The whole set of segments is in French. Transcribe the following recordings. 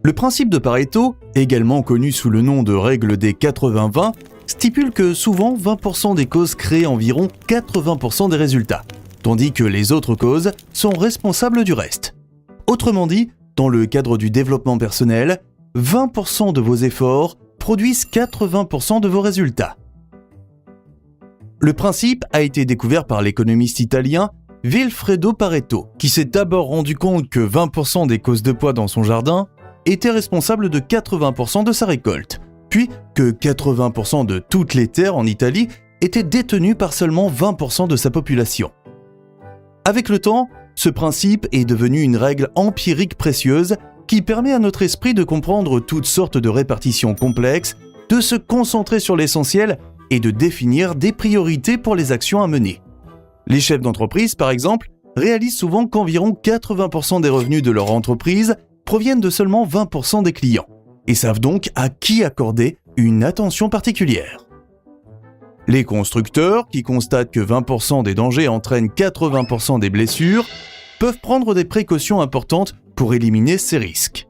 Le principe de Pareto, également connu sous le nom de règle des 80-20, stipule que souvent 20% des causes créent environ 80% des résultats, tandis que les autres causes sont responsables du reste. Autrement dit, dans le cadre du développement personnel, 20% de vos efforts produisent 80% de vos résultats. Le principe a été découvert par l'économiste italien Vilfredo Pareto, qui s'est d'abord rendu compte que 20% des causes de pois dans son jardin étaient responsables de 80% de sa récolte, puis que 80% de toutes les terres en Italie étaient détenues par seulement 20% de sa population. Avec le temps, ce principe est devenu une règle empirique précieuse qui permet à notre esprit de comprendre toutes sortes de répartitions complexes, de se concentrer sur l'essentiel et de définir des priorités pour les actions à mener. Les chefs d'entreprise, par exemple, réalisent souvent qu'environ 80% des revenus de leur entreprise proviennent de seulement 20% des clients, et savent donc à qui accorder une attention particulière. Les constructeurs, qui constatent que 20% des dangers entraînent 80% des blessures, peuvent prendre des précautions importantes pour éliminer ces risques.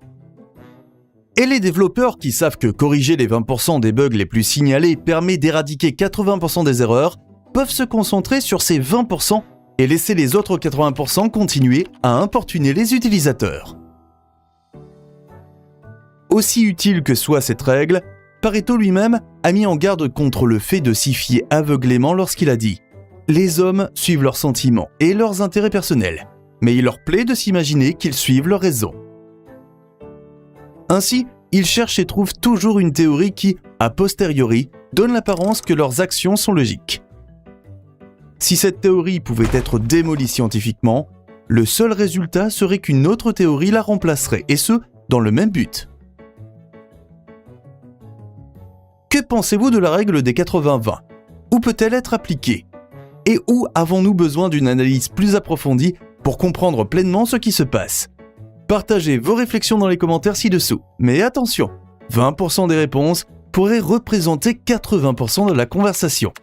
Et les développeurs qui savent que corriger les 20% des bugs les plus signalés permet d'éradiquer 80% des erreurs, peuvent se concentrer sur ces 20% et laisser les autres 80% continuer à importuner les utilisateurs. Aussi utile que soit cette règle, Pareto lui-même a mis en garde contre le fait de s'y fier aveuglément lorsqu'il a dit « Les hommes suivent leurs sentiments et leurs intérêts personnels, mais il leur plaît de s'imaginer qu'ils suivent leur raison. » Ainsi, ils cherchent et trouvent toujours une théorie qui, a posteriori, donne l'apparence que leurs actions sont logiques. Si cette théorie pouvait être démolie scientifiquement, le seul résultat serait qu'une autre théorie la remplacerait, et ce, dans le même but. Que pensez-vous de la règle des 80-20 ? Où peut-elle être appliquée ? Et où avons-nous besoin d'une analyse plus approfondie pour comprendre pleinement ce qui se passe ? Partagez vos réflexions dans les commentaires ci-dessous. Mais attention, 20% des réponses pourraient représenter 80% de la conversation.